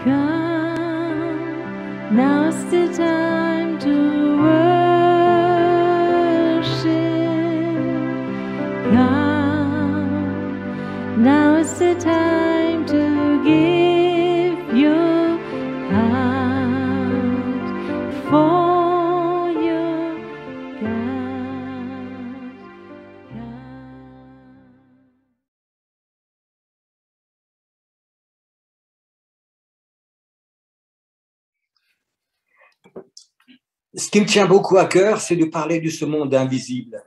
Come, now's the time to worship. Come, now is the time to give your heart for your God. Come. Ce qui me tient beaucoup à cœur, c'est de parler de ce monde invisible,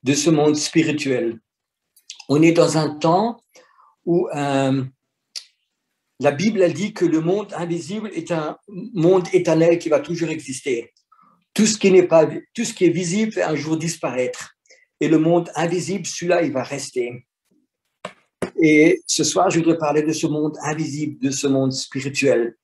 de ce monde spirituel. On est dans un temps où la Bible elle dit que le monde invisible est un monde éternel qui va toujours exister. Tout ce qui est visible va un jour disparaître. Et le monde invisible, celui-là, il va rester. Et ce soir, je voudrais parler de ce monde invisible, de ce monde spirituel.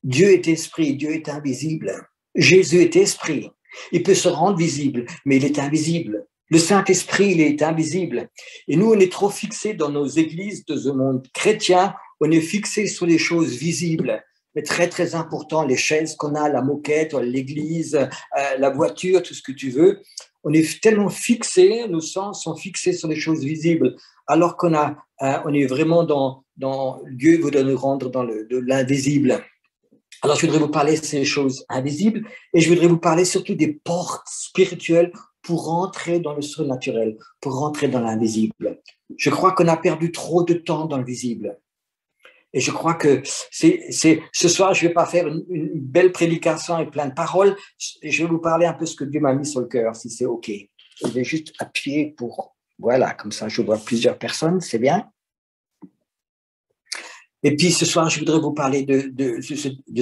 Dieu est esprit, Dieu est invisible. Jésus est esprit. Il peut se rendre visible, mais il est invisible. Le Saint-Esprit, il est invisible. Et nous, on est trop fixés dans nos églises, dans ce monde chrétien, on est fixés sur les choses visibles. Mais très, très important, les chaises qu'on a, la moquette, l'église, la voiture, tout ce que tu veux. On est tellement fixés, nos sens sont fixés sur les choses visibles, alors qu'on est vraiment dans Dieu veut nous rendre dans de l'invisible. Alors, je voudrais vous parler de ces choses invisibles et je voudrais vous parler surtout des portes spirituelles pour rentrer dans le surnaturel, pour rentrer dans l'invisible. Je crois qu'on a perdu trop de temps dans le visible. Et je crois que ce soir, je ne vais pas faire une belle prédication et plein de paroles. Je vais vous parler un peu ce que Dieu m'a mis sur le cœur, si c'est OK. Je vais juste appuyer pour... Voilà, comme ça, je vois plusieurs personnes, c'est bien. Et puis ce soir, je voudrais vous parler de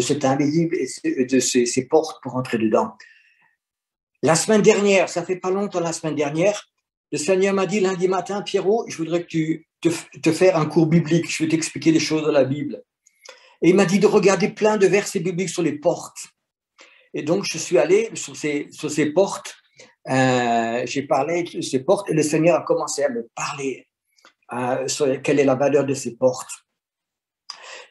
cet invisible et de ces portes pour entrer dedans. La semaine dernière, ça fait pas longtemps la semaine dernière, le Seigneur m'a dit lundi matin, Pierrot, je voudrais que tu te fasses un cours biblique, je vais t'expliquer des choses de la Bible. Et il m'a dit de regarder plein de versets bibliques sur les portes. Et donc, je suis allé sur ces portes, j'ai parlé de ces portes et le Seigneur a commencé à me parler sur quelle est la valeur de ces portes.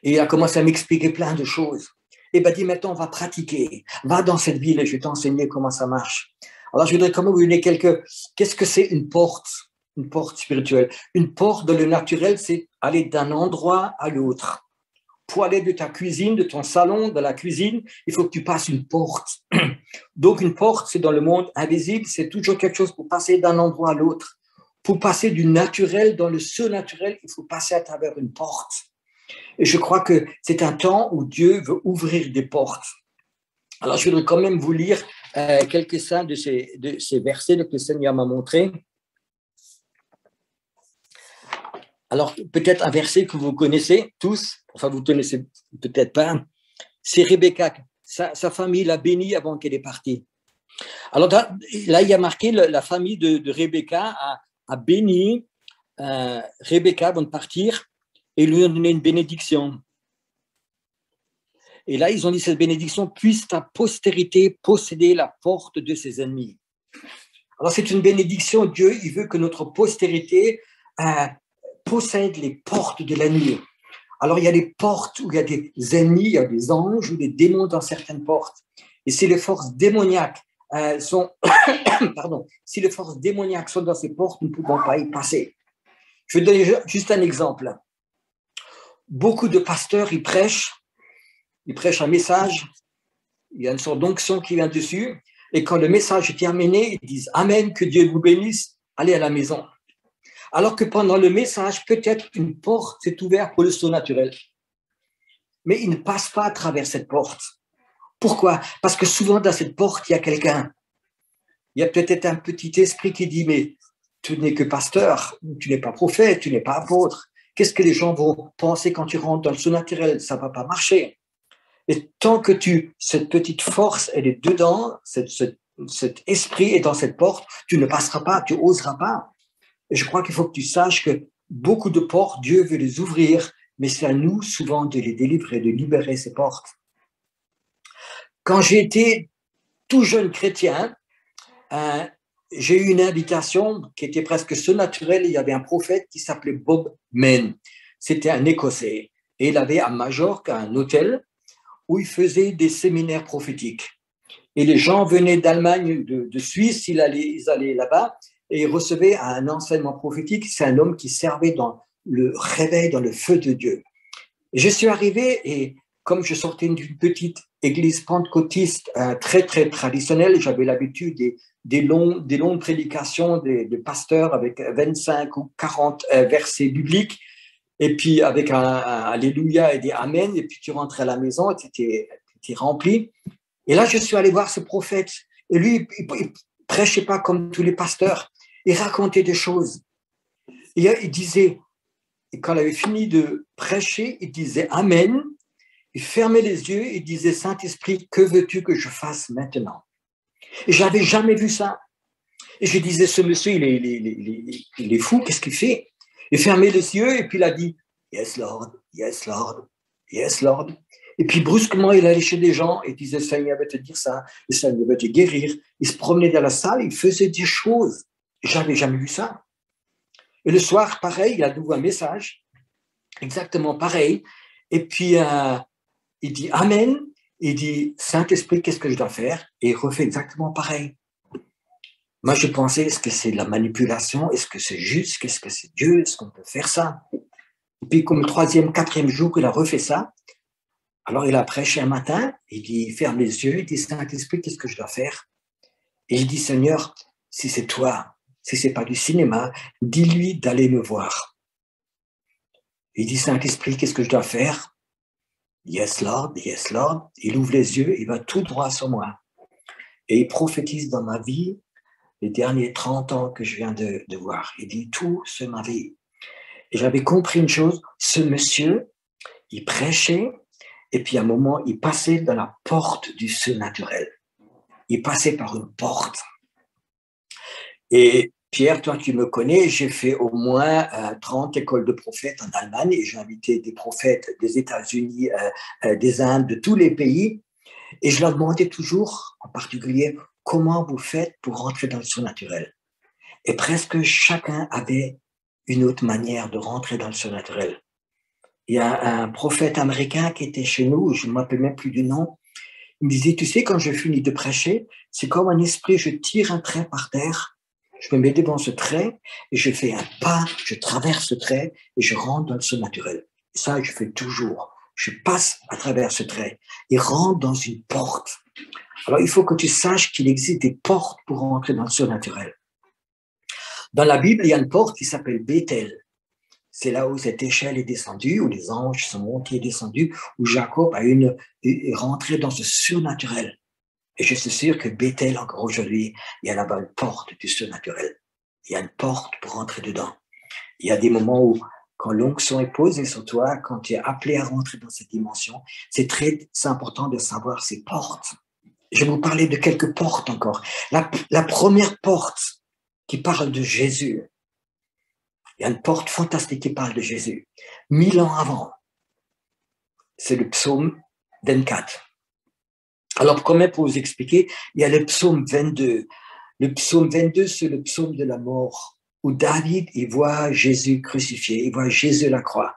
Et il a commencé à m'expliquer plein de choses. Et il m'a dit, maintenant, on va pratiquer. Va dans cette ville et je vais t'enseigner comment ça marche. Alors, je voudrais quand même vous donner qu'est-ce que c'est une porte spirituelle? Une porte dans le naturel, c'est aller d'un endroit à l'autre. Pour aller de ta cuisine, de ton salon, de la cuisine, il faut que tu passes une porte. Donc, une porte, c'est dans le monde invisible, c'est toujours quelque chose pour passer d'un endroit à l'autre. Pour passer du naturel dans le surnaturel, il faut passer à travers une porte. Et je crois que c'est un temps où Dieu veut ouvrir des portes. Alors, je voudrais quand même vous lire quelques-uns de ces versets que le Seigneur m'a montrés. Alors, peut-être un verset que vous connaissez tous, enfin, vous ne connaissez peut-être pas. C'est Rebecca. Sa famille l'a bénie avant qu'elle ait parti. Alors, là, il y a marqué la famille de Rebecca a béni Rebecca avant de partir et lui a donné une bénédiction. Et là, ils ont dit, cette bénédiction, puisse ta postérité posséder la porte de ses ennemis. Alors, c'est une bénédiction. Dieu, il veut que notre postérité possède les portes de l'ennemi. Alors, il y a des portes où il y a des ennemis, il y a des anges ou des démons dans certaines portes. Et si les forces démoniaques si les forces démoniaques sont dans ces portes, nous ne pouvons pas y passer. Je vais donner juste un exemple. Beaucoup de pasteurs, ils prêchent un message, il y a une sorte d'onction qui vient dessus, et quand le message est terminé, ils disent « Amen, que Dieu vous bénisse, allez à la maison ». Alors que pendant le message, peut-être une porte s'est ouverte pour le surnaturel. Mais il ne passe pas à travers cette porte. Pourquoi? Parce que souvent, dans cette porte, il y a quelqu'un. Il y a peut-être un petit esprit qui dit « Mais tu n'es que pasteur, tu n'es pas prophète, tu n'es pas apôtre. Qu'est-ce que les gens vont penser quand tu rentres dans le surnaturel? Ça ne va pas marcher. » Et tant que cette petite force, elle est dedans, cet esprit est dans cette porte, tu ne passeras pas, tu n'oseras pas. Et je crois qu'il faut que tu saches que beaucoup de portes, Dieu veut les ouvrir, mais c'est à nous souvent de les délivrer, de libérer ces portes. Quand j'ai été tout jeune chrétien, j'ai eu une invitation qui était presque surnaturelle. Il y avait un prophète qui s'appelait Bob Mann. C'était un Écossais. Et il avait à Majorque un hôtel où il faisait des séminaires prophétiques. Et les gens venaient d'Allemagne, de Suisse, ils allaient là-bas et ils recevaient un enseignement prophétique. C'est un homme qui servait dans le réveil, dans le feu de Dieu. Et je suis arrivé et comme je sortais d'une petite église pentecôtiste très, très traditionnelle, j'avais l'habitude des longues prédications des pasteurs avec 25 ou 40 versets bibliques, et puis avec un Alléluia et des Amen, et puis tu rentrais à la maison et tu étais rempli. Et là, je suis allé voir ce prophète, et lui, il prêchait pas comme tous les pasteurs, il racontait des choses. Et il disait, et quand il avait fini de prêcher, il disait Amen, il fermait les yeux, il disait Saint-Esprit, que veux-tu que je fasse maintenant? Et je n'avais jamais vu ça. Et je disais, ce monsieur, il est fou, qu'est-ce qu'il fait? Il fermait les yeux et puis il a dit Yes, Lord, yes, Lord, yes, Lord. Et puis brusquement, il allait chez des gens et disait, Seigneur va te dire ça, le Seigneur va te guérir. Il se promenait dans la salle, il faisait des choses. J'avais jamais vu ça. Et le soir, pareil, il a nouveau un message, exactement pareil. Et puis, il dit Amen. Il dit, Saint-Esprit, qu'est-ce que je dois faire? Et il refait exactement pareil. Moi, je pensais, est-ce que c'est de la manipulation? Est-ce que c'est juste? Qu'est-ce que c'est Dieu? Est-ce qu'on peut faire ça? Et puis, comme le 3e, 4e jour, il a refait ça. Alors, il a prêché un matin, il dit, ferme les yeux, il dit, Saint-Esprit, qu'est-ce que je dois faire? Et il dit, Seigneur, si c'est toi, si c'est pas du cinéma, dis-lui d'aller me voir. Il dit, Saint-Esprit, qu'est-ce que je dois faire? Yes, Lord, yes, Lord. Il ouvre les yeux, il va tout droit sur moi. Et il prophétise dans ma vie les derniers 30 ans que je viens de voir. Il dit tout sur ma vie. Et j'avais compris une chose, ce monsieur, il prêchait, et puis à un moment, il passait dans la porte du surnaturel. Il passait par une porte. Et Pierre, toi qui me connais, j'ai fait au moins 30 écoles de prophètes en Allemagne et j'ai invité des prophètes des États-Unis, des Indes, de tous les pays. Et je leur demandais toujours, en particulier, comment vous faites pour rentrer dans le surnaturel? Et presque chacun avait une autre manière de rentrer dans le surnaturel. Il y a un prophète américain qui était chez nous, je ne me rappelle même plus du nom, il me disait, tu sais, quand je finis de prêcher, c'est comme un esprit, je tire un trait par terre, je me mets devant ce trait et je fais un pas, je traverse ce trait et je rentre dans le surnaturel. Et ça, je fais toujours. Je passe à travers ce trait et rentre dans une porte. Alors, il faut que tu saches qu'il existe des portes pour rentrer dans le surnaturel. Dans la Bible, il y a une porte qui s'appelle Bethel. C'est là où cette échelle est descendue, où les anges sont montés et descendus, où Jacob est rentré dans ce surnaturel. Et je suis sûr que Bethel, encore aujourd'hui, il y a là-bas une porte du surnaturel. Il y a une porte pour rentrer dedans. Il y a des moments où, quand l'onction est posée sur toi, quand tu es appelé à rentrer dans cette dimension, c'est très important de savoir ces portes. Je vais vous parler de quelques portes encore. La première porte qui parle de Jésus. Il y a une porte fantastique qui parle de Jésus. 1000 ans avant, c'est le psaume 24. Alors, comment pour vous expliquer, il y a le psaume 22. Le psaume 22, c'est le psaume de la mort, où David, il voit Jésus crucifié, il voit Jésus à la croix.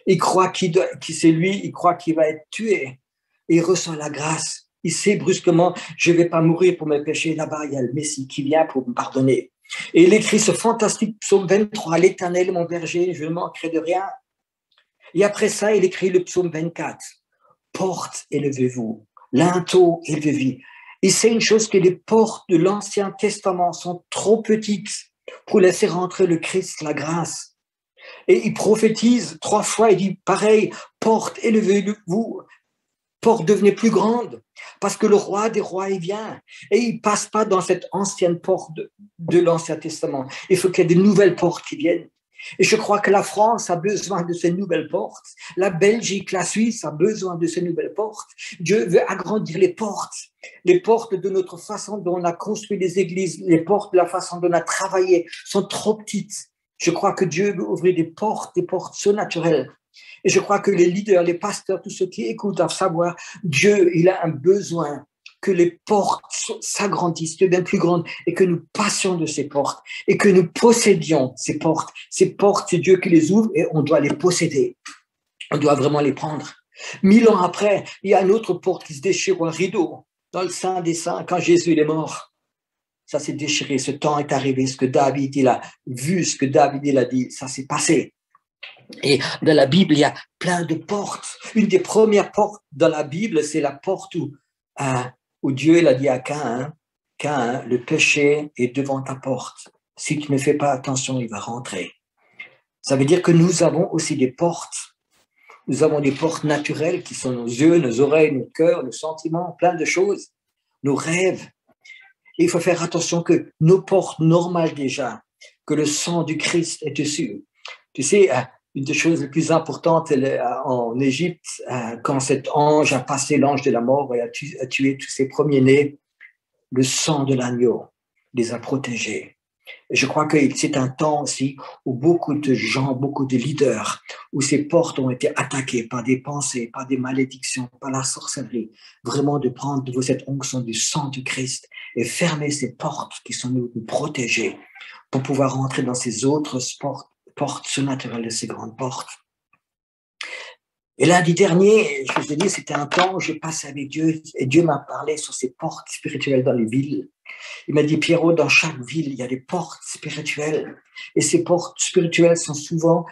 Il croit qu'il c'est lui, il croit qu'il va être tué. Et il reçoit la grâce. Il sait brusquement, je ne vais pas mourir pour mes péchés. Là-bas, il y a le Messie qui vient pour me pardonner. Et il écrit ce fantastique psaume 23, l'Éternel, mon berger, je ne manquerai de rien. Et après ça, il écrit le psaume 24, porte, élevez-vous, linteau, élevez-vous. Il sait une chose, que les portes de l'Ancien Testament sont trop petites pour laisser rentrer le Christ, la grâce. Et il prophétise 3 fois, il dit pareil, porte, élevez-vous, porte, devenez plus grande, parce que le roi des rois, il vient. Et il passe pas dans cette ancienne porte de l'Ancien Testament. Il faut qu'il y ait de nouvelles portes qui viennent. Et je crois que la France a besoin de ces nouvelles portes. La Belgique, la Suisse a besoin de ces nouvelles portes. Dieu veut agrandir les portes de notre façon dont on a construit les églises, les portes de la façon dont on a travaillé sont trop petites. Je crois que Dieu veut ouvrir des portes surnaturelles. Et je crois que les leaders, les pasteurs, tous ceux qui écoutent doivent savoir, Dieu, il a un besoin que les portes s'agrandissent, deviennent plus grandes et que nous passions de ces portes et que nous possédions ces portes. Ces portes, c'est Dieu qui les ouvre et on doit les posséder. On doit vraiment les prendre. 1000 ans après, il y a une autre porte qui se déchire, un rideau, dans le Saint des Saints, quand Jésus est mort. Ça s'est déchiré, ce temps est arrivé, ce que David il a vu, ce que David il a dit, ça s'est passé. Et dans la Bible, il y a plein de portes. Une des premières portes dans la Bible, c'est la porte où Dieu il a dit à Caïn, Caïn, le péché est devant ta porte. Si tu ne fais pas attention, il va rentrer. Ça veut dire que nous avons aussi des portes. Nous avons des portes naturelles qui sont nos yeux, nos oreilles, nos cœurs, nos sentiments, plein de choses, nos rêves. Et il faut faire attention que nos portes normales déjà, que le sang du Christ est dessus. Tu sais, une des choses les plus importantes en Égypte, quand cet ange a passé l'ange de la mort et a tué tous ses premiers-nés, le sang de l'agneau les a protégés. Et je crois que c'est un temps aussi où beaucoup de gens, beaucoup de leaders, où ces portes ont été attaquées par des pensées, par des malédictions, par la sorcellerie. Vraiment de prendre de vous cette onction du sang du Christ et fermer ces portes qui sont nous protégées pour pouvoir rentrer dans ces autres portes surnaturelles de ces grandes portes. Et lundi dernier, je vous ai dit, c'était un temps où je passais avec Dieu et Dieu m'a parlé sur ces portes spirituelles dans les villes. Il m'a dit, Pierrot, dans chaque ville, il y a des portes spirituelles. Et ces portes spirituelles sont souvent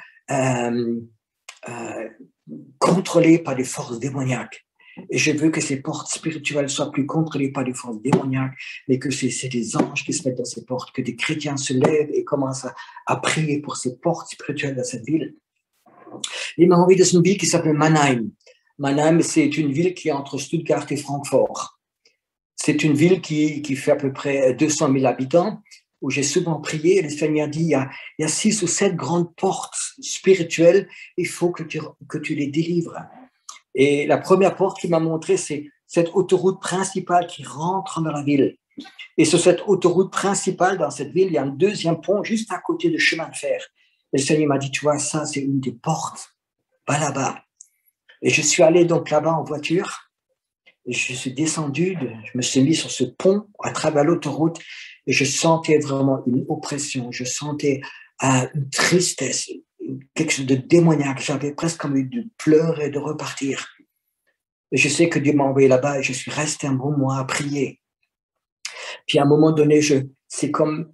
contrôlées par des forces démoniaques. Et je veux que ces portes spirituelles soient plus contrôlées par des forces démoniaques, mais que c'est des anges qui se mettent dans ces portes, que des chrétiens se lèvent et commencent à prier pour ces portes spirituelles dans cette ville. Il m'a envoyé dans une ville qui s'appelle Mannheim. Mannheim, c'est une ville qui est entre Stuttgart et Francfort. C'est une ville qui fait à peu près 200 000 habitants, où j'ai souvent prié. Le Seigneur dit, il y a 6 ou 7 grandes portes spirituelles, il faut que tu les délivres. Et la première porte qu'il m'a montrée, c'est cette autoroute principale qui rentre dans la ville. Et sur cette autoroute principale dans cette ville, il y a un deuxième pont juste à côté du chemin de fer. Et le Seigneur m'a dit, tu vois, ça, c'est une des portes. Va là-bas. Et je suis allé donc là-bas en voiture. Et je suis descendu, je me suis mis sur ce pont à travers l'autoroute et je sentais vraiment une oppression. Je sentais une tristesse, quelque chose de démoniaque. J'avais presque envie de pleurer et de repartir. Et je sais que Dieu m'a envoyé là-bas et je suis resté un bon mois à prier. Puis à un moment donné, c'est comme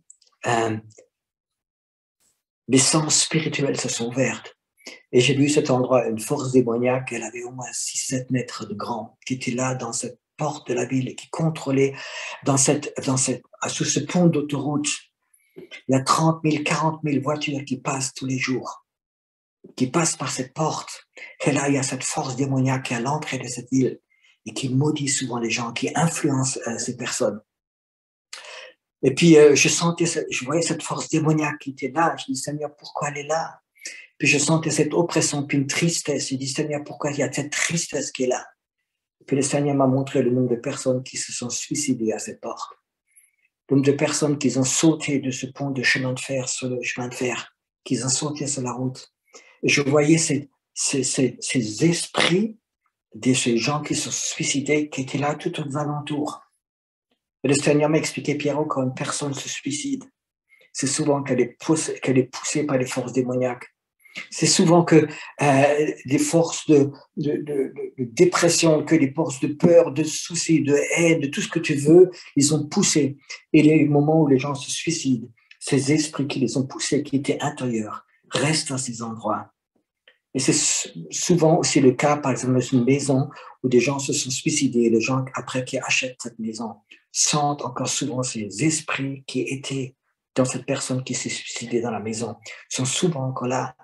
mes sens spirituels se sont ouverts. Et j'ai vu cet endroit, une force démoniaque, elle avait au moins 6-7 mètres de grand, qui était là dans cette porte de la ville et qui contrôlait sous ce pont d'autoroute. Il y a 30 000, 40 000 voitures qui passent tous les jours, qui passent par cette porte. Et là, il y a cette force démoniaque qui est à l'entrée de cette ville et qui maudit souvent les gens, qui influence ces personnes. Et puis, je voyais cette force démoniaque qui était là. Je dis, Seigneur, pourquoi elle est là? Puis je sentais cette oppression, puis une tristesse. Je dis, Seigneur, pourquoi il y a cette tristesse qui est là? Puis le Seigneur m'a montré le nombre de personnes qui se sont suicidées à cette porte. Le nombre de personnes qui ont sauté de ce pont de chemin de fer sur le chemin de fer, qui ont sauté sur la route. Et je voyais ces esprits de ces gens qui se sont suicidés, qui étaient là tout aux alentours. Et le Seigneur m'a expliqué, Pierrot, quand une personne se suicide, c'est souvent qu'elle est poussée par les forces démoniaques. C'est souvent que des forces de dépression, que des forces de peur, de soucis, de haine, de tout ce que tu veux, ils ont poussé. Et les moments où les gens se suicident, ces esprits qui les ont poussés, qui étaient intérieurs, restent à ces endroits. Et c'est souvent aussi le cas, par exemple, dans une maison où des gens se sont suicidés, les gens, après qui achètent cette maison, sentent encore souvent ces esprits qui étaient dans cette personne qui s'est suicidée dans la maison, sont souvent encore là.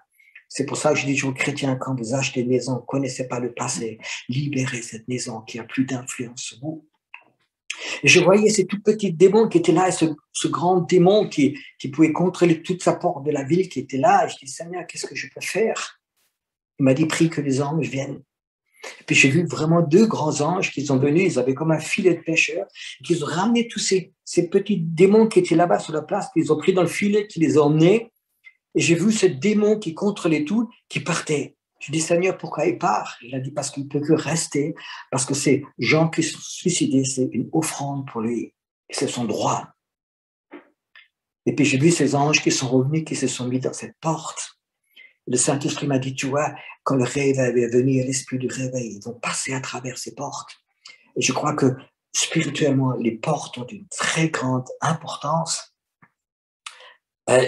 C'est pour ça que je dis aux chrétiens, quand vous achetez une maison, ne connaissez pas le passé, libérez cette maison qui a plus d'influence sur vous. Et je voyais ces tout petits démons qui étaient là, et ce grand démon qui pouvait contrôler toute sa porte de la ville qui était là. Et je dis, Seigneur, qu'est-ce que je peux faire? Il m'a dit, prie que les anges viennent. Et puis j'ai vu vraiment 2 grands anges qui sont venus, ils avaient comme un filet de pêcheurs, qui ont ramené tous ces petits démons qui étaient là-bas sur la place, puis ils ont pris dans le filet, qui les ont emmenés. Et j'ai vu ce démon qui contrôlait tout, qui partait. Je dis, Seigneur, pourquoi il part? Il a dit, parce qu'il ne peut que rester, parce que ces gens qui se sont suicidés, c'est une offrande pour lui. C'est son droit. Et puis j'ai vu ces anges qui sont revenus, qui se sont mis dans cette porte. le Saint-Esprit m'a dit, tu vois, quand le réveil va venir, l'esprit du réveil, ils vont passer à travers ces portes. Et je crois que spirituellement, les portes ont une très grande importance.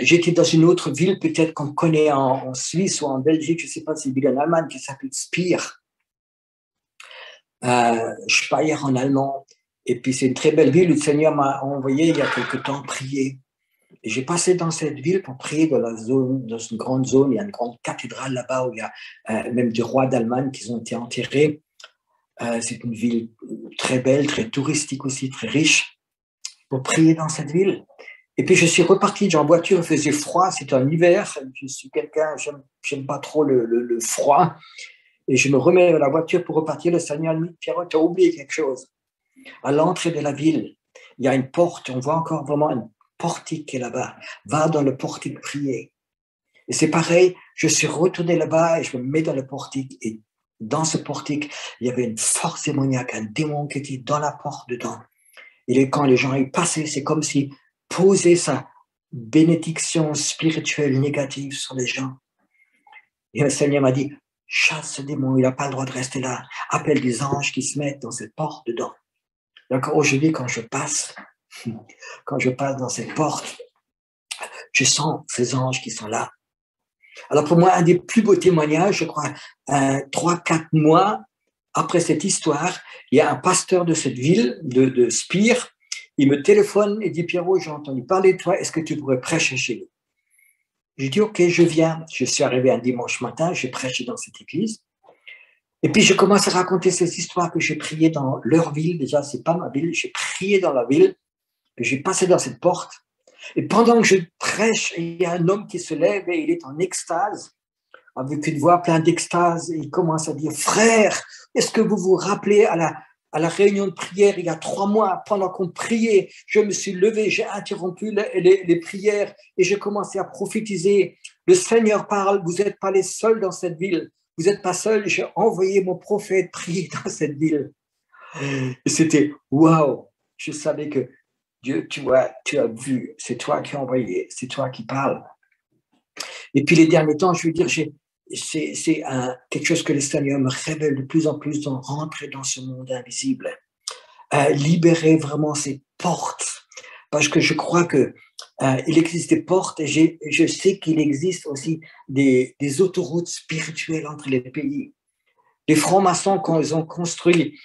J'étais dans une autre ville, peut-être qu'on connaît en Suisse ou en Belgique, je ne sais pas si c'est une ville en Allemagne, qui s'appelle Speyer. Speyer en allemand. Et puis c'est une très belle ville où le Seigneur m'a envoyé il y a quelque temps prier. Et j'ai passé dans cette ville pour prier dans la zone, dans une grande zone. Il y a une grande cathédrale là-bas où il y a même des rois d'Allemagne qui ont été enterrés. C'est une ville très belle, très touristique aussi, très riche, pour prier dans cette ville. Et puis je suis reparti en voiture, il faisait froid, c'était en hiver. Je suis quelqu'un, j'aime pas trop le froid. Et je me remets dans la voiture pour repartir. Le Seigneur me dit, Pierrot, tu as oublié quelque chose. À l'entrée de la ville, il y a une porte, on voit encore vraiment une portique qui est là-bas. Va dans le portique prier. Et c'est pareil, je suis retourné là-bas et je me mets dans le portique. Et dans ce portique, il y avait une force démoniaque, un démon qui était dans la porte dedans. Et quand les gens y passaient, c'est comme s'il posait sa bénédiction spirituelle négative sur les gens. Et le Seigneur m'a dit, chasse ce démon, il n'a pas le droit de rester là. Appelle des anges qui se mettent dans cette porte dedans. Donc aujourd'hui, quand je passe dans cette porte, je sens ces anges qui sont là. Alors pour moi, un des plus beaux témoignages, je crois, 3-4 mois après cette histoire, il y a un pasteur de cette ville, de Speyer, il me téléphone et dit, Pierrot, j'ai entendu parler de toi, est-ce que tu pourrais prêcher chez nous? J'ai dit, ok, je viens. Je suis arrivé un dimanche matin, j'ai prêché dans cette église. Et puis, je commence à raconter ces histoires que j'ai priées dans leur ville. Déjà, c'est pas ma ville. J'ai prié dans la ville. Et j'ai passé dans cette porte. Et pendant que je prêche, il y a un homme qui se lève et il est en extase, avec une voix pleine d'extase. Et il commence à dire, frère, est-ce que vous vous rappelez à la réunion de prière il y a 3 mois, pendant qu'on priait, je me suis levé, j'ai interrompu les prières et j'ai commencé à prophétiser. Le Seigneur parle, vous n'êtes pas les seuls dans cette ville. Vous n'êtes pas seuls, j'ai envoyé mon prophète prier dans cette ville. Et c'était waouh! Je savais que Dieu, tu as vu, c'est toi qui as envoyé, c'est toi qui parles. Et puis les derniers temps, je veux dire, c'est quelque chose que le Seigneur me révèle de plus en plus, de rentrer dans ce monde invisible. Libérer vraiment ces portes. Parce que je crois que il existe des portes et je sais qu'il existe aussi des autoroutes spirituelles entre les pays. Les francs-maçons, quand ils ont construit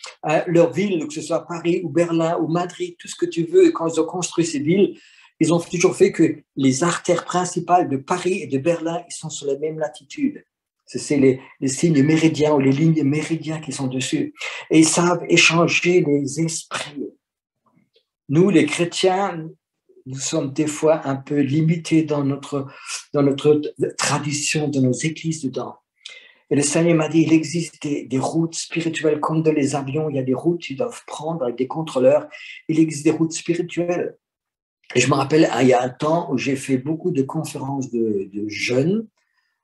leur ville, que ce soit Paris ou Berlin ou Madrid, tout ce que tu veux, quand ils ont construit ces villes, ils ont toujours fait que les artères principales de Paris et de Berlin, ils sont sur la même latitude. C'est les signes méridiens ou les lignes méridiennes qui sont dessus. Et ils savent échanger les esprits. Nous, les chrétiens, nous sommes des fois un peu limités dans notre tradition, dans nos églises dedans. Et le Seigneur m'a dit, il existe des routes spirituelles, comme dans les avions, il y a des routes qu'ils doivent prendre avec des contrôleurs. Il existe des routes spirituelles. Et je me rappelle, il y a un temps où j'ai fait beaucoup de conférences de jeunes,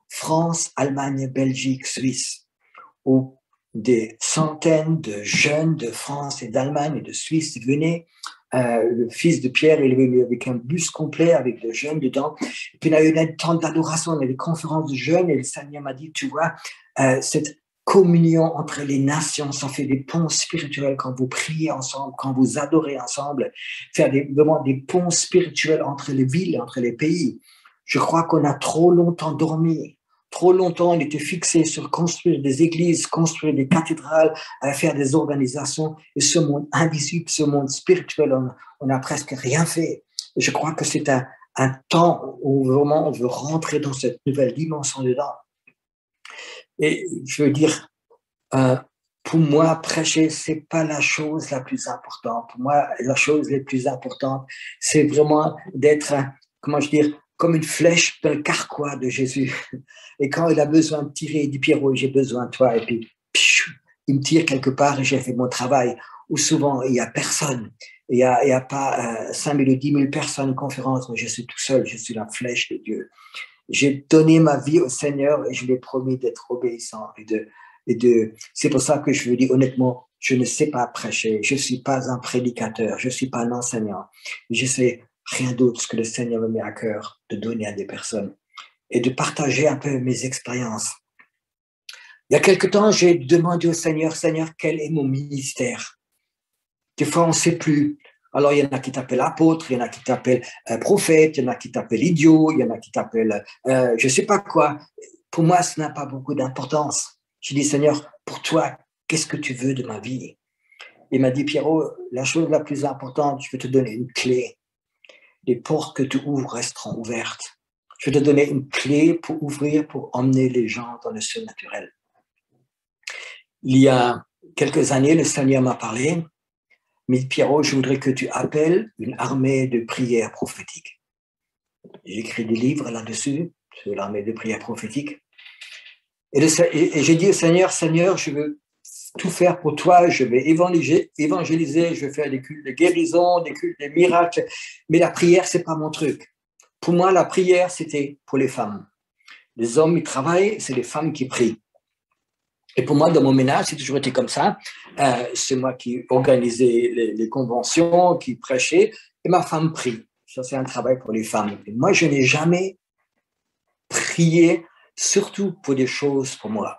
France, Allemagne, Belgique, Suisse, où des centaines de jeunes de France et d'Allemagne et de Suisse venaient. Le fils de Pierre, il est venu avec un bus complet avec des jeunes dedans. Et puis il y a eu un temps d'adoration, il y a des conférences de jeunes et le Seigneur m'a dit, tu vois, cette communion entre les nations, ça fait des ponts spirituels quand vous priez ensemble, quand vous adorez ensemble, faire vraiment des ponts spirituels entre les villes, entre les pays. Je crois qu'on a trop longtemps dormi. Trop longtemps, on était fixé sur construire des églises, construire des cathédrales, faire des organisations. Et ce monde invisible, ce monde spirituel, on n'a presque rien fait. Et je crois que c'est un temps où vraiment on veut rentrer dans cette nouvelle dimension dedans. Et je veux dire, pour moi, prêcher, c'est pas la chose la plus importante. Pour moi, la chose la plus importante, c'est vraiment d'être, comment je dire, comme une flèche dans le carquois de Jésus. Et quand il a besoin de tirer, il dit, Pierrot, j'ai besoin de toi. Et puis, il me tire quelque part et j'ai fait mon travail. Ou souvent, il n'y a personne. Il n'y a pas 5 000 ou 10 000 personnes en conférence, mais je suis tout seul, je suis la flèche de Dieu. J'ai donné ma vie au Seigneur et je lui ai promis d'être obéissant. C'est pour ça que je vous dis honnêtement, je ne sais pas prêcher, je ne suis pas un prédicateur, je ne suis pas un enseignant. Je sais rien d'autre que le Seigneur me met à cœur de donner à des personnes. et de partager un peu mes expériences. Il y a quelque temps, j'ai demandé au Seigneur, Seigneur, quel est mon ministère? Des fois, on ne sait plus. Alors, il y en a qui t'appellent apôtre, il y en a qui t'appellent prophète, il y en a qui t'appellent idiot, il y en a qui t'appellent je ne sais pas quoi. Pour moi, ça n'a pas beaucoup d'importance. J'ai dit, Seigneur, pour toi, qu'est-ce que tu veux de ma vie? Il m'a dit, Pierrot, la chose la plus importante, je vais te donner une clé. Les portes que tu ouvres resteront ouvertes. Je vais te donner une clé pour ouvrir, pour emmener les gens dans le surnaturel. Il y a quelques années, le Seigneur m'a parlé, mais Pierrot, je voudrais que tu appelles une armée de prières prophétiques. J'ai écrit des livres là-dessus, sur l'armée de prières prophétiques. Et j'ai dit au Seigneur, Seigneur, je veux tout faire pour toi, je vais évangéliser, je vais faire des cultes de guérison, des cultes de miracles, mais la prière, c'est pas mon truc. Pour moi, la prière, c'était pour les femmes. Les hommes, ils travaillent, c'est les femmes qui prient. Et pour moi, dans mon ménage, c'est toujours été comme ça. C'est moi qui organisais les conventions, qui prêchais, et ma femme prie. Ça, c'est un travail pour les femmes. Et moi, je n'ai jamais prié, surtout pour des choses pour moi.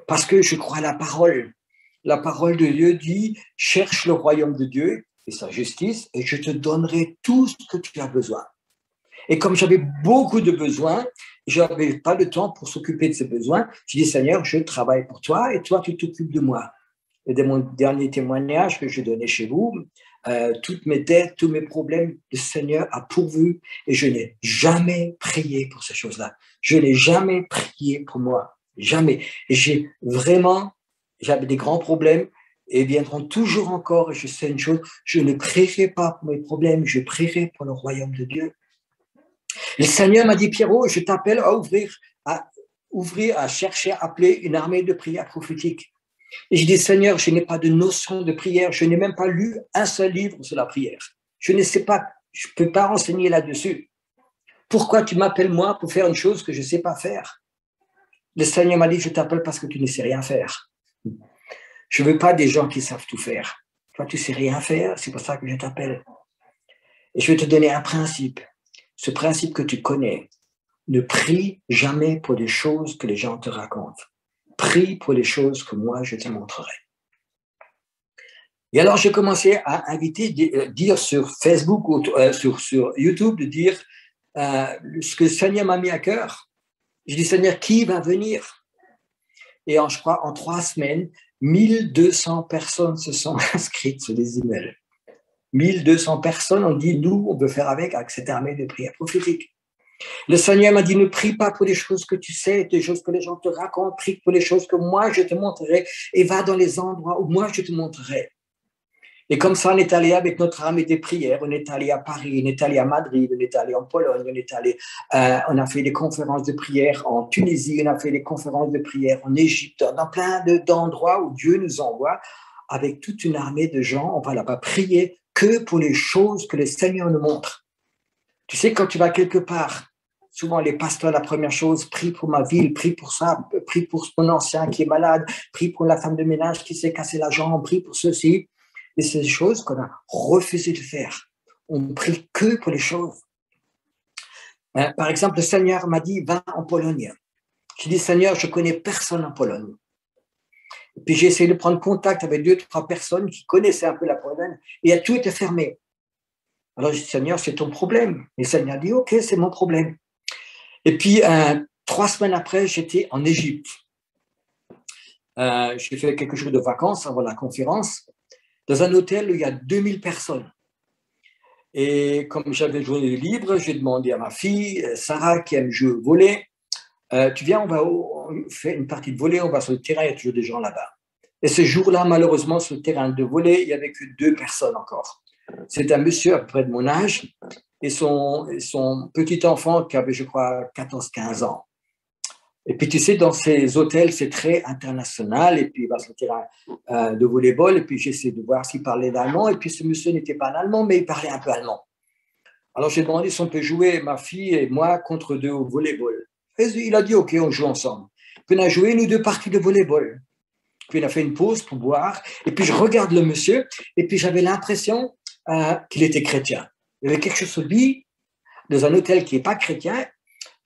Parce que je crois à la parole. La parole de Dieu dit, cherche le royaume de Dieu et sa justice, et je te donnerai tout ce que tu as besoin. Et comme j'avais beaucoup de besoins, je n'avais pas le temps pour s'occuper de ces besoins. Je dis, Seigneur, je travaille pour toi et toi, tu t'occupes de moi. Et de mon dernier témoignage que je donnais chez vous, toutes mes dettes, tous mes problèmes, le Seigneur a pourvu et je n'ai jamais prié pour ces choses-là. Je n'ai jamais prié pour moi. Jamais. Et j'avais des grands problèmes et ils viendront toujours encore. Et je sais une chose, je ne prierai pas pour mes problèmes, je prierai pour le royaume de Dieu. Le Seigneur m'a dit, Pierrot, je t'appelle à ouvrir, à chercher, à appeler une armée de prières prophétiques. Et je dis, Seigneur, je n'ai pas de notion de prière, je n'ai même pas lu un seul livre sur la prière. Je ne sais pas, je ne peux pas enseigner là-dessus. Pourquoi tu m'appelles moi pour faire une chose que je ne sais pas faire? Le Seigneur m'a dit, je t'appelle parce que tu ne sais rien faire. Je ne veux pas des gens qui savent tout faire. Toi, tu ne sais rien faire, c'est pour ça que je t'appelle. Et je vais te donner un principe. Ce principe que tu connais, ne prie jamais pour des choses que les gens te racontent. Prie pour les choses que moi, je te montrerai. Et alors, j'ai commencé à inviter, dire sur Facebook ou sur YouTube, de dire ce que le Seigneur m'a mis à cœur. Je dis, Seigneur, qui va venir? Et je crois, en 3 semaines, 1200 personnes se sont inscrites sur les emails. 1200 personnes ont dit, nous, on veut faire avec cette armée de prières prophétiques. Le Seigneur m'a dit, ne prie pas pour des choses que tu sais, des choses que les gens te racontent, prie pour les choses que moi, je te montrerai et va dans les endroits où moi, je te montrerai. Et comme ça, on est allé avec notre armée de prières, on est allé à Paris, on est allé à Madrid, on est allé en Pologne, on a fait des conférences de prière en Tunisie, on a fait des conférences de prière en Égypte, dans plein d'endroits où Dieu nous envoie avec toute une armée de gens. On va là-bas prier que pour les choses que le Seigneur nous montre. Tu sais, quand tu vas quelque part, souvent les pasteurs, la première chose, prie pour ma ville, prie pour ça, prie pour mon ancien qui est malade, prie pour la femme de ménage qui s'est cassé la jambe, prie pour ceci. Et c'est des choses qu'on a refusé de faire. On ne prie que pour les choses. Par exemple, le Seigneur m'a dit, va en Pologne. J'ai dit, Seigneur, je ne connais personne en Pologne. Et puis j'ai essayé de prendre contact avec 2-3 personnes qui connaissaient un peu la Pologne et tout était fermé. Alors j'ai dit, Seigneur, c'est ton problème. Et le Seigneur a dit, ok, c'est mon problème. Et puis 3 semaines après, j'étais en Égypte. J'ai fait quelques jours de vacances avant la conférence dans un hôtel où il y a 2000 personnes. Et comme j'avais une journée libre, j'ai demandé à ma fille, Sarah, qui aime jouer au volley, tu viens, on fait une partie de volley, on va sur le terrain, il y a toujours des gens là-bas. Et ce jour-là, malheureusement, sur le terrain de volley, il n'y avait que 2 personnes encore. C'est un monsieur à peu près de mon âge et son petit enfant qui avait, je crois, 14-15 ans. Et puis, tu sais, dans ces hôtels, c'est très international. Et puis, il va sur le terrain de volleyball. Et puis, j'essaie de voir s'il parlait l'allemand. Et puis, ce monsieur n'était pas un allemand, mais il parlait un peu allemand. Alors, j'ai demandé si on peut jouer, ma fille et moi, contre 2 au volleyball. Et il a dit, OK, on joue ensemble. Puis, on a joué, nous, 2 parties de volleyball. Puis, on a fait une pause pour boire. Et puis, je regarde le monsieur. Et puis, j'avais l'impression qu'il était chrétien. Il y avait quelque chose sur lui, dans un hôtel qui n'est pas chrétien.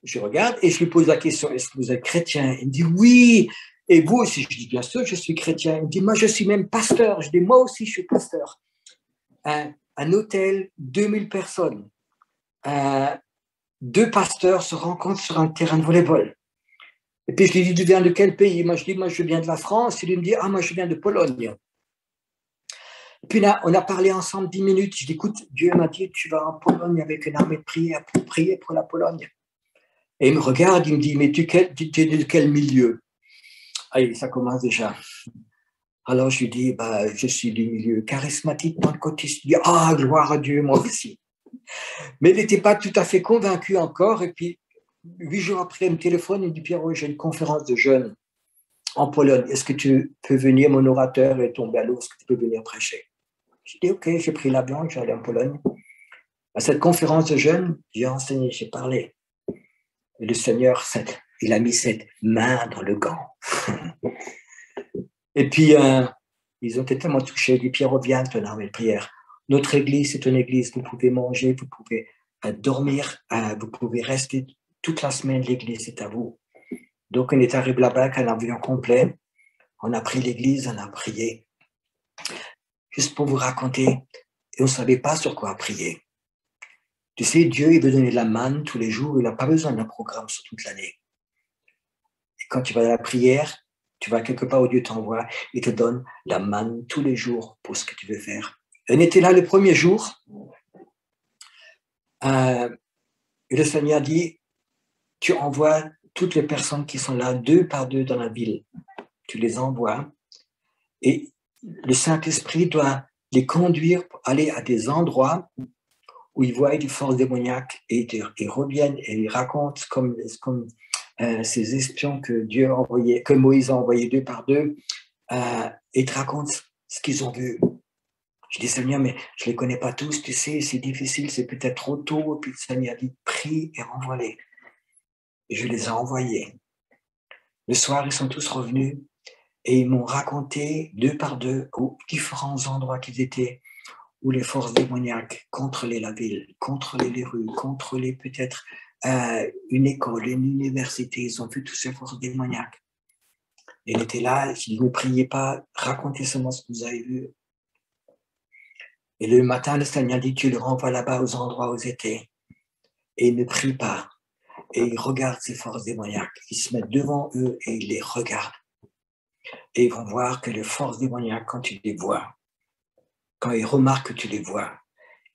Je regarde et je lui pose la question, est-ce que vous êtes chrétien? Il me dit oui. Et vous aussi? Je dis bien sûr, je suis chrétien. Il me dit, moi je suis même pasteur. Je dis, moi aussi je suis pasteur. Un hôtel, 2000 personnes. 2 pasteurs se rencontrent sur un terrain de volley-ball. Et puis je lui dis, tu viens de quel pays? Moi je dis, moi je viens de la France. Il me dit, ah moi je viens de Pologne. Et puis là, on a parlé ensemble 10 minutes. Je dis, écoute, Dieu m'a dit, tu vas en Pologne avec une armée de prière pour prier pour la Pologne. Et il me regarde, il me dit, mais tu es de quel milieu? Allez, ça commence déjà. Alors je lui dis, bah, je suis du milieu charismatique pentecôtiste. Il dit, ah, gloire à Dieu, moi aussi. Mais il n'était pas tout à fait convaincu encore. Et puis, 8 jours après, il me téléphone, il me dit, Pierrot, j'ai une conférence de jeunes en Pologne. Est-ce que tu peux venir, mon orateur est tombé à l'eau, est-ce que tu peux venir prêcher? J'ai dit, ok, j'ai pris l'avion, je suis allé en Pologne. À cette conférence de jeunes, j'ai enseigné, j'ai parlé. Et le Seigneur, il a mis cette main dans le gant. Et puis, ils ont été tellement touchés. Ils disent, Pierrot, viens, ton armée de prière. Notre église, c'est une église, vous pouvez manger, vous pouvez dormir, vous pouvez rester toute la semaine, l'église est à vous. Donc, on est arrivé là-bas avec un avion complet. On a pris l'église, on a prié. Juste pour vous raconter, et on ne savait pas sur quoi prier. Tu sais, Dieu, il veut donner de la manne tous les jours, il n'a pas besoin d'un programme sur toute l'année. Et quand tu vas à la prière, tu vas quelque part où Dieu t'envoie, il te donne la manne tous les jours pour ce que tu veux faire. On était là le premier jour, et le Seigneur dit, tu envoies toutes les personnes qui sont là, 2 par 2 dans la ville. Tu les envoies, et le Saint-Esprit doit les conduire pour aller à des endroits où ils voient des forces démoniaques et ils reviennent et ils racontent comme ces espions que Dieu a envoyés, que Moïse a envoyés 2 par 2, et ils te racontent ce qu'ils ont vu. Je dis, Seigneur, mais je ne les connais pas tous, tu sais, c'est difficile, c'est peut-être trop tôt. Et puis le Seigneur dit, prie et renvoie-les. Et je les ai envoyés. Le soir, ils sont tous revenus et ils m'ont raconté 2 par 2 aux différents endroits qu'ils étaient, où les forces démoniaques contrôlaient la ville, contrôlaient les rues, contrôlaient peut-être une école, une université. Ils ont vu toutes ces forces démoniaques. Il était là, il ne priez pas, racontez seulement ce que vous avez vu. Et le matin, le Seigneur dit, tu le renvoies là-bas aux endroits où ils étaient. Et ils ne prient pas. Et ils regardent ces forces démoniaques. Ils se mettent devant eux et ils les regardent. Et ils vont voir que les forces démoniaques, quand tu les vois, quand ils remarquent que tu les vois,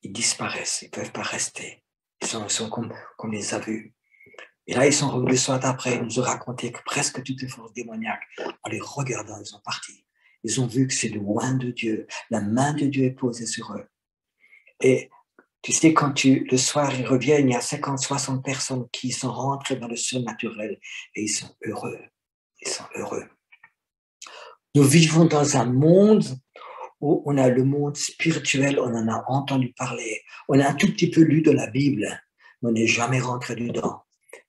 ils disparaissent, ils ne peuvent pas rester. Ils sont comme les aveux. Et là, ils sont revenus le soir d'après, ils nous ont raconté que presque toutes les forces démoniaques, en les regardant, ils sont partis. Ils ont vu que c'est loin de Dieu. La main de Dieu est posée sur eux. Et tu sais, quand le soir, ils reviennent, il y a 50, 60 personnes qui sont rentrées dans le surnaturel et ils sont heureux. Ils sont heureux. Nous vivons dans un monde où on a le monde spirituel, on en a entendu parler. On a un tout petit peu lu de la Bible, mais on n'est jamais rentré dedans.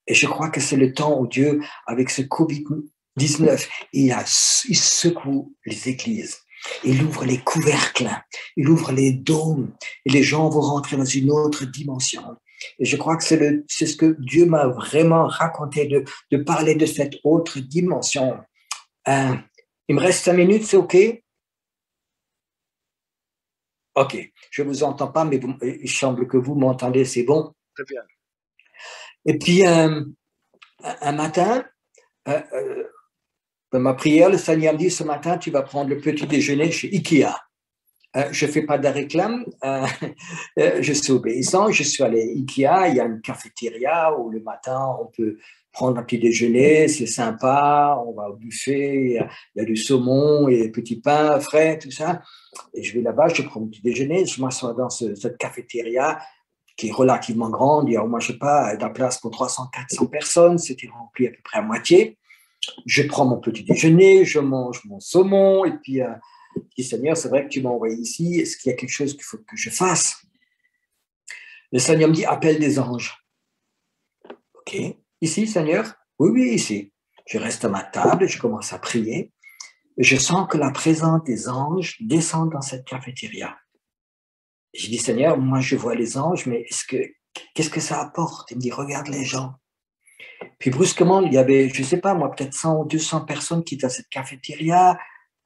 Et je crois que c'est le temps où Dieu, avec ce Covid-19, il secoue les églises. Il ouvre les couvercles, il ouvre les dômes, et les gens vont rentrer dans une autre dimension. Et je crois que c'est ce que Dieu m'a vraiment raconté, de parler de cette autre dimension. Il me reste 5 minutes, c'est OK? OK, je ne vous entends pas, mais il semble que vous m'entendez, c'est bon? Très bien. Et puis, un matin, dans ma prière, le Seigneur me dit, ce matin, tu vas prendre le petit déjeuner chez Ikea. Je ne fais pas de réclame, je suis obéissant, je suis allé à Ikea, il y a une cafétéria où le matin, on peut prendre un petit déjeuner, c'est sympa, on va au buffet, il y a du saumon et des petits pains frais, tout ça. Et je vais là-bas, je prends mon petit déjeuner, je m'assois dans cette cafétéria qui est relativement grande, il y a au moins, je ne sais pas, de la place pour 300, 400 personnes, c'était rempli à peu près à moitié. Je prends mon petit déjeuner, je mange mon saumon, et puis je dis, Seigneur, c'est vrai que tu m'as envoyé ici, est-ce qu'il y a quelque chose qu'il faut que je fasse? Le Seigneur me dit, appelle des anges. OK, ici, Seigneur? Oui, oui, ici. Je reste à ma table, je commence à prier, et je sens que la présence des anges descend dans cette cafétéria. Je dis, Seigneur, moi je vois les anges, mais qu'est-ce que ça apporte? Il me dit, regarde les gens. Puis brusquement, il y avait, je ne sais pas moi, peut-être 100 ou 200 personnes qui étaient dans cette cafétéria.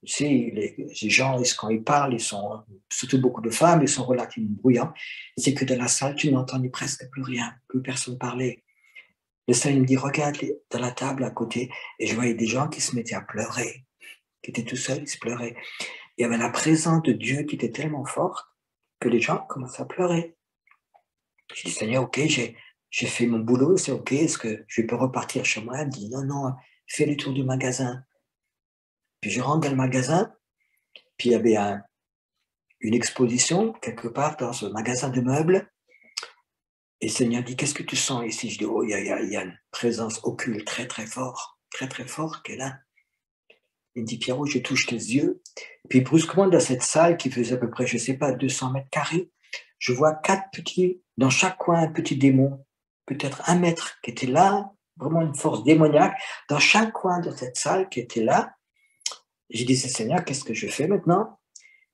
Tu sais, les gens, quand ils parlent, ils sont, surtout beaucoup de femmes, ils sont relativement bruyants. C'est que dans la salle, tu n'entendais presque plus rien, plus personne parlait. Le Seigneur me dit, regarde dans la table à côté, et je voyais des gens qui se mettaient à pleurer, qui étaient tout seuls, ils se pleuraient. Il y avait la présence de Dieu qui était tellement forte que les gens commençaient à pleurer. Je dis, Seigneur, ok, j'ai fait mon boulot, c'est ok, est-ce que je peux repartir chez moi? Il me dit, non, non, fais le tour du magasin. Puis je rentre dans le magasin, puis il y avait une exposition quelque part dans ce magasin de meubles. Et le Seigneur dit, qu'est-ce que tu sens ici? Je dis, oh, il y a une présence occulte très, très forte qui est là. Il me dit, Pierrot, je touche tes yeux. Puis brusquement, dans cette salle qui faisait à peu près, je ne sais pas, 200 mètres carrés, je vois 4 petits, dans chaque coin, un petit démon, peut-être 1 mètre, qui était là, vraiment une force démoniaque, dans chaque coin de cette salle qui était là. J'ai dit, Seigneur, qu'est-ce que je fais maintenant?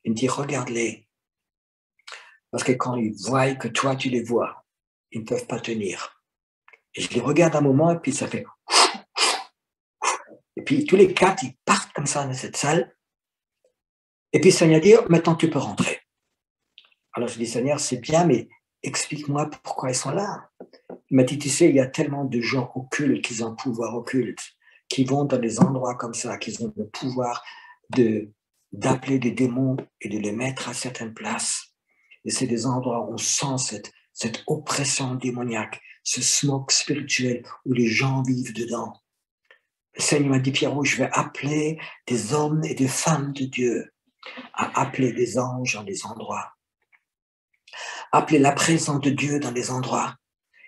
Il me dit, regarde-les. Parce que quand ils voient que toi, tu les vois, ils ne peuvent pas tenir. Et je les regarde un moment, et puis ça fait... Et puis tous les 4, ils partent comme ça dans cette salle. Et puis Seigneur dit, maintenant tu peux rentrer. Alors je dis, Seigneur, c'est bien, mais explique-moi pourquoi ils sont là. Il m'a dit, tu sais, il y a tellement de gens occultes qui ont un pouvoir occulte, qui vont dans des endroits comme ça, qui ont le pouvoir d'appeler des démons et de les mettre à certaines places. Et c'est des endroits où on sent cette oppression démoniaque, ce smoke spirituel où les gens vivent dedans. Le Seigneur m'a dit, Pierrot, je vais appeler des hommes et des femmes de Dieu à appeler des anges dans des endroits. Appeler la présence de Dieu dans des endroits.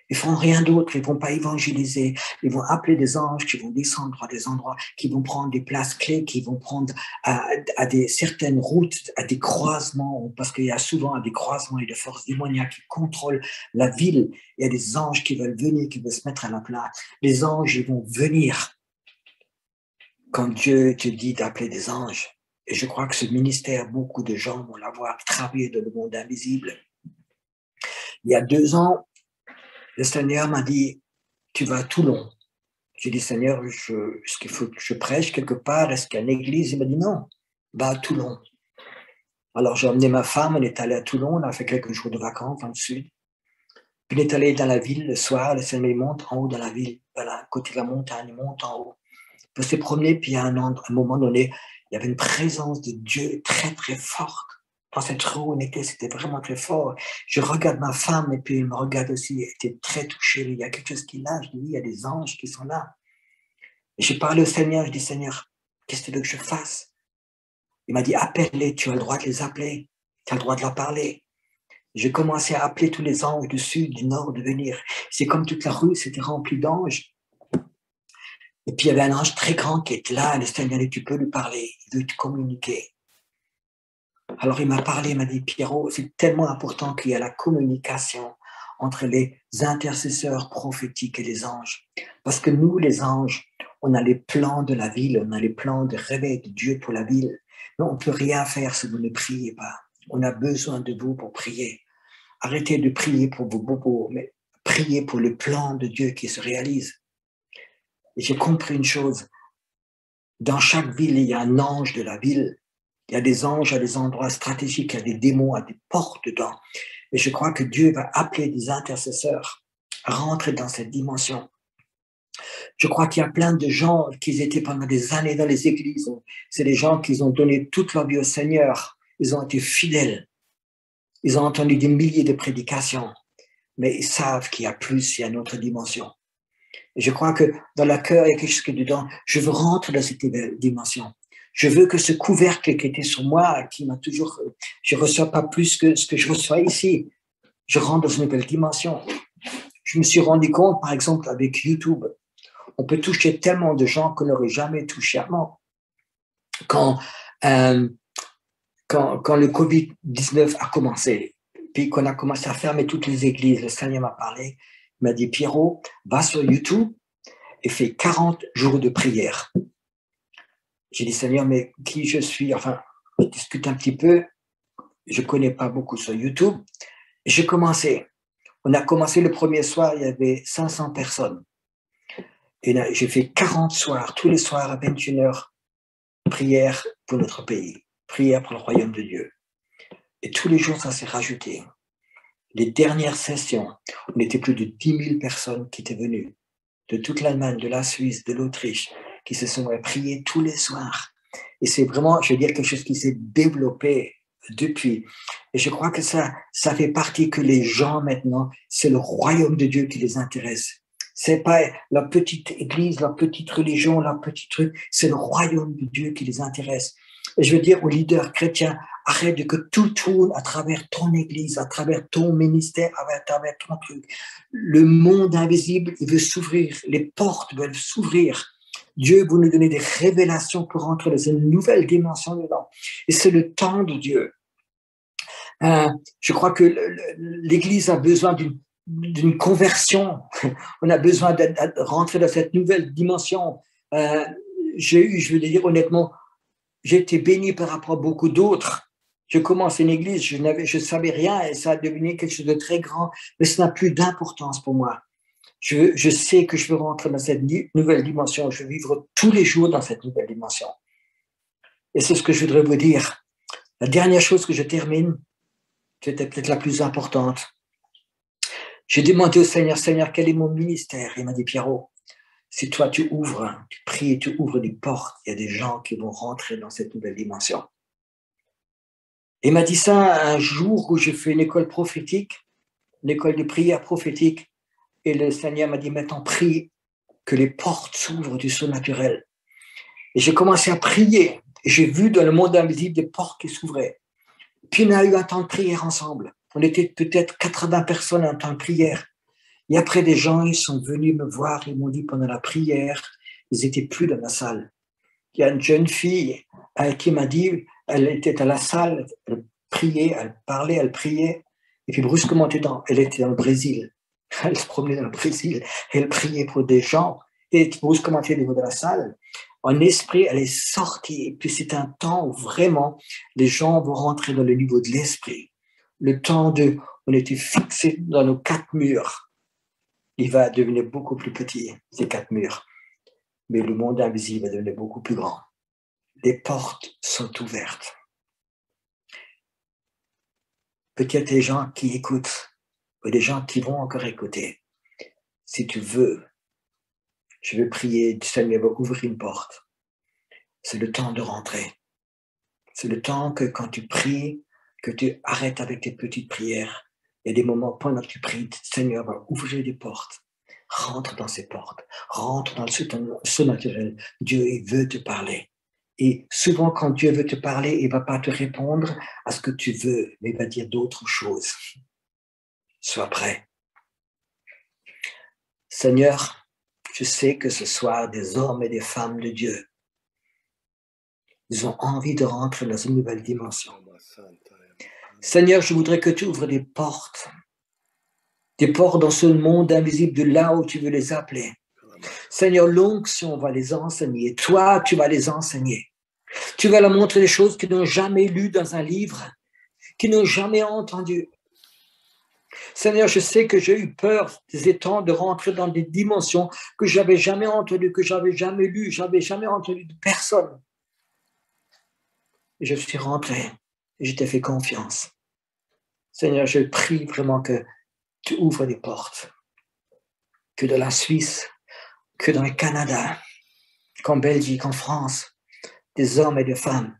Ils ne feront rien d'autre, ils ne vont pas évangéliser. Ils vont appeler des anges qui vont descendre à des endroits, qui vont prendre des places clés, qui vont prendre à certaines routes, à des croisements, parce qu'il y a souvent à des croisements et des forces démoniaques qui contrôlent la ville. Il y a des anges qui veulent venir, qui veulent se mettre à la place. Les anges, ils vont venir quand Dieu te dit d'appeler des anges. Et je crois que ce ministère, beaucoup de gens vont l'avoir travaillé dans le monde invisible. Il y a 2 ans, le Seigneur m'a dit, tu vas à Toulon. J'ai dit, Seigneur, est-ce qu'il faut que je prêche quelque part? Est-ce qu'il y a une église? Il m'a dit, non, va à Toulon. Alors j'ai emmené ma femme, on est allé à Toulon, on a fait quelques jours de vacances dans le sud. Puis on est allé dans la ville le soir, le Seigneur monte en haut dans la ville, voilà, à côté de la montagne, il monte en haut. On s'est promené, puis à un moment donné, il y avait une présence de Dieu très, très forte. Dans cette rue où on était, c'était vraiment très fort. Je regarde ma femme, et puis elle me regarde aussi, elle était très touchée. Il y a quelque chose qui est là. Je dis, il y a des anges qui sont là. Et je parlais au Seigneur, je dis, Seigneur, qu'est-ce que tu veux que je fasse? Il m'a dit, appelle-les, tu as le droit de les appeler. Tu as le droit de leur parler. J'ai commencé à appeler tous les anges du sud, du nord de venir. C'est comme toute la rue, c'était rempli d'anges. Et puis, il y avait un ange très grand qui était là. Le Seigneur dit, tu peux lui parler. Il veut te communiquer. Alors, il m'a parlé, il m'a dit, Pierrot, c'est tellement important qu'il y a la communication entre les intercesseurs prophétiques et les anges. Parce que nous, les anges, on a les plans de la ville, on a les plans de réveil de Dieu pour la ville. Mais on ne peut rien faire si vous ne priez pas. On a besoin de vous pour prier. Arrêtez de prier pour vos bobos, mais priez pour le plan de Dieu qui se réalise. Et j'ai compris une chose. Dans chaque ville, il y a un ange de la ville. Il y a des anges à des endroits stratégiques, il y a des démons à des portes dedans. Et je crois que Dieu va appeler des intercesseurs à rentrer dans cette dimension. Je crois qu'il y a plein de gens qui étaient pendant des années dans les églises. C'est des gens qui ont donné toute leur vie au Seigneur. Ils ont été fidèles. Ils ont entendu des milliers de prédications. Mais ils savent qu'il y a plus, il y a une autre dimension. Et je crois que dans le cœur, il y a quelque chose qui est dedans. Je veux rentrer dans cette dimension. Je veux que ce couvercle qui était sur moi, qui m'a toujours... Je ne reçois pas plus que ce que je reçois ici. Je rentre dans une nouvelle dimension. Je me suis rendu compte, par exemple, avec YouTube, on peut toucher tellement de gens qu'on n'aurait jamais touché avant. Quand le Covid-19 a commencé, puis qu'on a commencé à fermer toutes les églises, le Seigneur m'a parlé, il m'a dit, Pierrot, va sur YouTube et fais 40 jours de prière. J'ai dit, Seigneur, mais qui je suis? Enfin, je discute un petit peu. Je ne connais pas beaucoup sur YouTube. Et j'ai commencé. On a commencé le premier soir, il y avait 500 personnes. Et là, j'ai fait 40 soirs, tous les soirs à 21h, prière pour notre pays, prière pour le royaume de Dieu. Et tous les jours, ça s'est rajouté. Les dernières sessions, on était plus de 10 000 personnes qui étaient venues, de toute l'Allemagne, de la Suisse, de l'Autriche, qui se sont priés tous les soirs. Et c'est vraiment, je veux dire, quelque chose qui s'est développé depuis. Et je crois que ça fait partie que les gens maintenant, c'est le royaume de Dieu qui les intéresse. C'est pas leur petite église, leur petite religion, leur petit truc, c'est le royaume de Dieu qui les intéresse. Et je veux dire aux leaders chrétiens, arrête de que tout tourne à travers ton église, à travers ton ministère, à travers ton truc. Le monde invisible, il veut s'ouvrir, les portes veulent s'ouvrir. Dieu veut nous donner des révélations pour entrer dans une nouvelle dimension dedans. Et c'est le temps de Dieu. Je crois que l'Église a besoin d'une conversion. On a besoin de rentrer dans cette nouvelle dimension. Je veux dire honnêtement, j'ai été béni par rapport à beaucoup d'autres. Je commence une église, je savais rien et ça a devenu quelque chose de très grand, mais ça n'a plus d'importance pour moi. Je sais que je veux rentrer dans cette nouvelle dimension. Je veux vivre tous les jours dans cette nouvelle dimension. Et c'est ce que je voudrais vous dire. La dernière chose que je termine, c'était peut-être la plus importante. J'ai demandé au Seigneur, Seigneur, quel est mon ministère? Il m'a dit, Pierrot, si toi tu ouvres, tu pries et tu ouvres des portes, il y a des gens qui vont rentrer dans cette nouvelle dimension. Il m'a dit ça un jour où j'ai fait une école prophétique, une école de prière prophétique, et le Seigneur m'a dit, maintenant prie que les portes s'ouvrent du surnaturel. Et j'ai commencé à prier, et j'ai vu dans le monde invisible des portes qui s'ouvraient. Puis on a eu un temps de prière ensemble. On était peut-être 80 personnes en temps de prière. Et après, des gens, ils sont venus me voir, ils m'ont dit pendant la prière, ils n'étaient plus dans la salle. Il y a une jeune fille qui m'a dit, elle était à la salle, elle priait, elle parlait, elle priait, et puis brusquement, elle était dans le Brésil. Elle se promenait dans le Brésil, elle priait pour des gens, et brusquement, elle était au niveau de la salle. En esprit, elle est sortie, et puis c'est un temps où vraiment, les gens vont rentrer dans le niveau de l'esprit. Le temps on était fixés dans nos 4 murs. Il va devenir beaucoup plus petit, ces 4 murs. Mais le monde invisible va devenir beaucoup plus grand. Les portes sont ouvertes. Peut-être des gens qui écoutent, ou des gens qui vont encore écouter. Si tu veux, je veux prier, le Seigneur va ouvrir une porte. C'est le temps de rentrer. C'est le temps que quand tu pries, que tu arrêtes avec tes petites prières. Il y a des moments pendant que tu pries, le Seigneur va ouvrir des portes. Rentre dans ces portes. Rentre dans le surnaturel. Dieu, il veut te parler. Et souvent, quand Dieu veut te parler, il ne va pas te répondre à ce que tu veux, mais il va dire d'autres choses. Sois prêt. Seigneur, je sais que ce soir, des hommes et des femmes de Dieu, ils ont envie de rentrer dans une nouvelle dimension. Seigneur, je voudrais que tu ouvres des portes dans ce monde invisible de là où tu veux les appeler. Seigneur, l'onction va les enseigner. Toi, tu vas les enseigner. Tu vas leur montrer des choses qu'ils n'ont jamais lues dans un livre, qu'ils n'ont jamais entendues. Seigneur, je sais que j'ai eu peur des temps de rentrer dans des dimensions que je n'avais jamais entendues, que je n'avais jamais lues, je n'avais jamais entendu de personne. Et je suis rentré et je t'ai fait confiance. Seigneur, je prie vraiment que tu ouvres des portes, que dans la Suisse, que dans le Canada, qu'en Belgique, en France, des hommes et des femmes,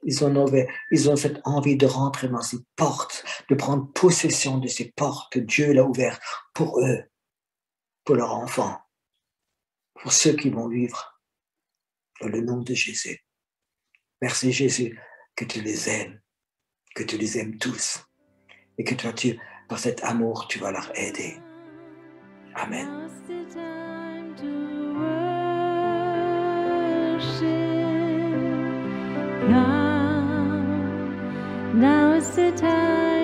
ils ont cette envie de rentrer dans ces portes, de prendre possession de ces portes que Dieu l'a ouvertes pour eux, pour leurs enfants, pour ceux qui vont vivre dans le nom de Jésus. Merci Jésus, que tu les aimes tous et que toi, par cet amour, tu vas leur aider. Amen. Now is the time.